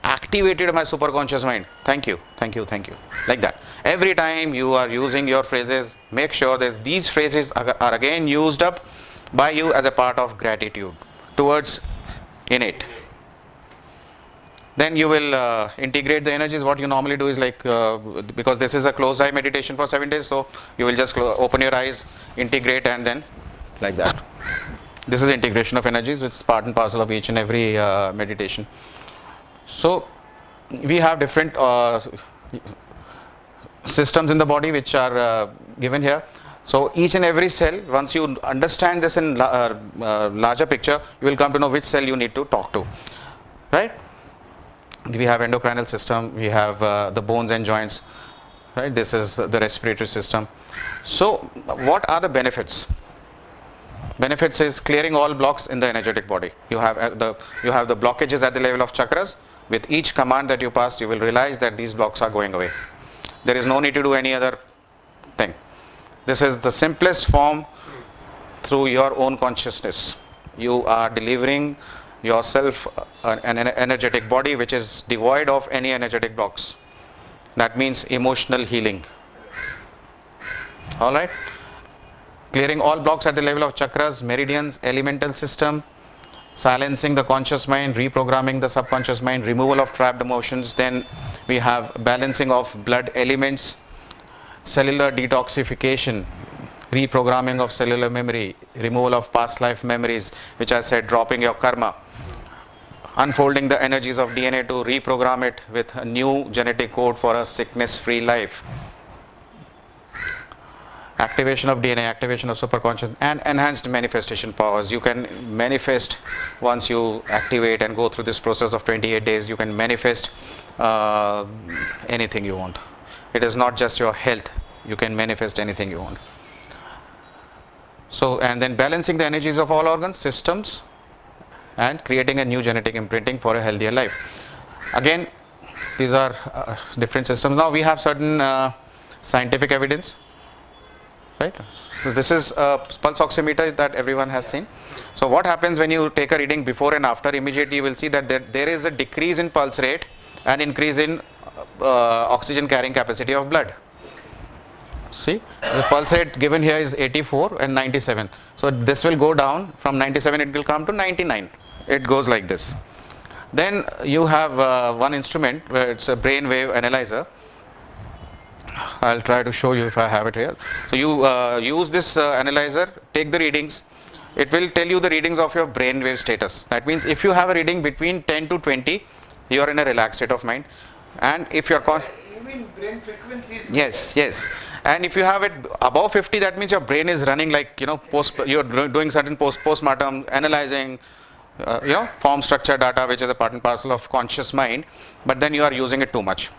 activated my superconscious mind. Thank you, thank you, thank you. Like that. Every time you are using your phrases, make sure that these phrases are again used up by you as a part of gratitude towards innate. Then you will integrate the energies. What you normally do is like, because this is a closed eye meditation for 7 days, so you will just open your eyes, integrate, and then like that. This is integration of energies, which is part and parcel of each and every meditation. So we have different systems in the body which are given here. So each and every cell, once you understand this in larger picture, you will come to know which cell you need to talk to, right? We have endocrinal system, we have the bones and joints, right? This is the respiratory system. So what are the benefits? Benefits is clearing all blocks in the energetic body. You have the blockages at the level of chakras. With each command that you pass, you will realize that these blocks are going away. There is no need to do any other thing. This is the simplest form through your own consciousness. You are delivering yourself an energetic body which is devoid of any energetic blocks. That means emotional healing. All right. Clearing all blocks at the level of chakras, meridians, elemental system, silencing the conscious mind, reprogramming the subconscious mind, removal of trapped emotions. Then we have balancing of blood elements, cellular detoxification, reprogramming of cellular memory, removal of past life memories, which I said, dropping your karma, unfolding the energies of DNA to reprogram it with a new genetic code for a sickness free life. Activation of DNA, activation of superconscious, and enhanced manifestation powers. You can manifest once you activate and go through this process of 28 days. You can manifest anything you want. It is not just your health. You can manifest anything you want. So, and then balancing the energies of all organs, systems, and creating a new genetic imprinting for a healthier life. Again, these are different systems. Now we have certain scientific evidence. Right. So this is a pulse oximeter that everyone has seen. So what happens when you take a reading before and after? Immediately you will see that there is a decrease in pulse rate and increase in oxygen carrying capacity of blood. See, the pulse rate given here is 84 and 97. So this will go down from 97, it will come to 99. It goes like this. Then you have one instrument where it's a brain wave analyzer. I'll try to show you if I have it here. So you use this analyzer, take the readings. It will tell you the readings of your brain wave status. That means if you have a reading between 10 to 20, you are in a relaxed state of mind. And if you're You mean brain frequencies? yes. And if you have it above 50, that means your brain is running like, you're doing certain postmortem, analyzing, form structure data, which is a part and parcel of conscious mind, but then you are using it too much.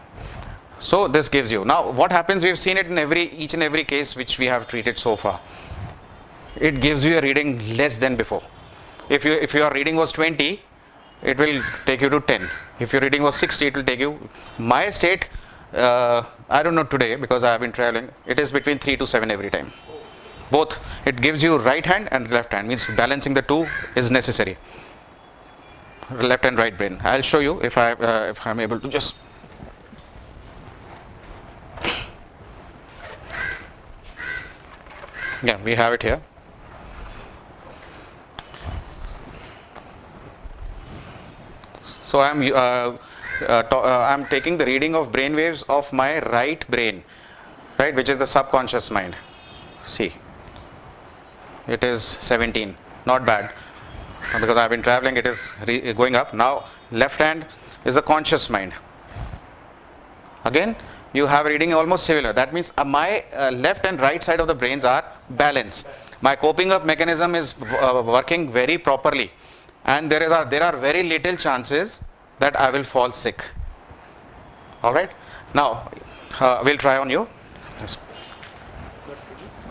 So this gives you. Now what happens, we've seen it in each and every case which we have treated so far. It gives you a reading less than before. If your reading was 20, it will take you to 10. If your reading was 60, it will take you. My state, I don't know today because I have been traveling, it is between 3 to 7 every time. Both, it gives you right hand and left hand, means balancing the two is necessary. Left and right brain. I'll show you if I'm able to just. Yeah, we have it here. So I'm taking the reading of brain waves of my right brain, right, which is the subconscious mind. See, it is 17, not bad, because I've been traveling, it is going up. Now left hand is the conscious mind. Again, you have a reading almost similar. That means my left and right side of the brains are balanced. My coping up mechanism is working very properly. And there are very little chances that I will fall sick. All right. Now we'll try on you. Yes.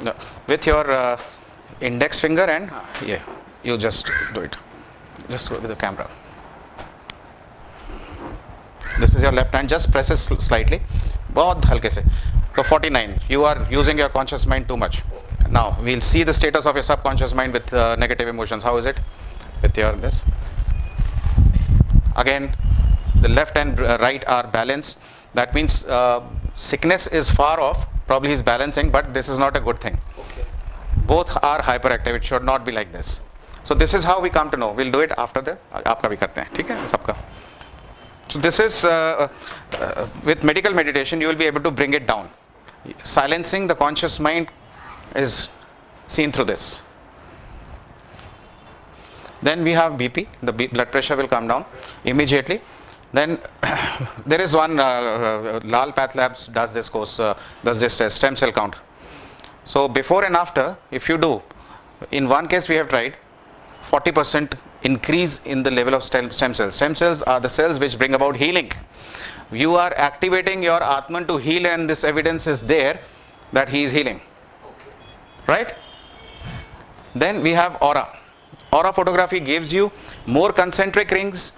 No. With your index finger and yeah, you just do it. Just go with the camera. This is your left hand. Just press it slightly. बहुत हल्के से. So 49. You are using your conscious mind too much. Now we'll see the status of your subconscious mind with negative emotions. How is it? With your this. Again, the left and right are balanced. That means sickness is far off. Probably he's balancing, but this is not a good thing. Okay. Both are hyperactive. It should not be like this. So this is how we come to know. We'll do it after the. आपका भी करते हैं, ठीक है, सबका. So this is with medical meditation you will be able to bring it down. Silencing the conscious mind is seen through this. Then we have BP, the blood pressure will come down immediately. Then there is one, Lal Path Labs does this course, does this test, stem cell count. So before and after, if you do, in one case we have tried 40% increase in the level of stem cells. Stem cells are the cells which bring about healing. You are activating your Atman to heal, and this evidence is there that he is healing. Right? Then we have aura. Aura photography gives you more concentric rings,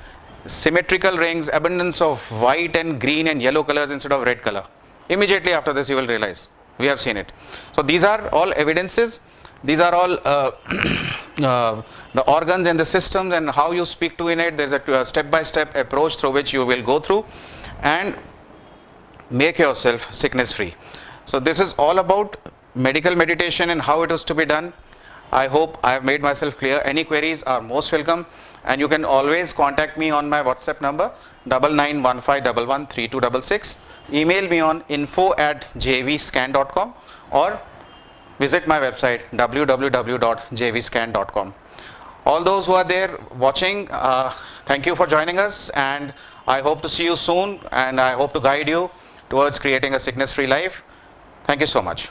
symmetrical rings, abundance of white and green and yellow colors instead of red color. Immediately after this you will realize we have seen it. So these are all evidences. These are all the organs and the systems and how you speak to in it. There is a step-by-step approach through which you will go through and make yourself sickness free. So this is all about medical meditation and how it is to be done. I hope I have made myself clear. Any queries are most welcome, and you can always contact me on my WhatsApp number 9915113266. Email me on info@jvscan.com or visit my website www.jvscan.com. All those who are there watching, thank you for joining us, and I hope to see you soon, and I hope to guide you towards creating a sickness free life. Thank you so much.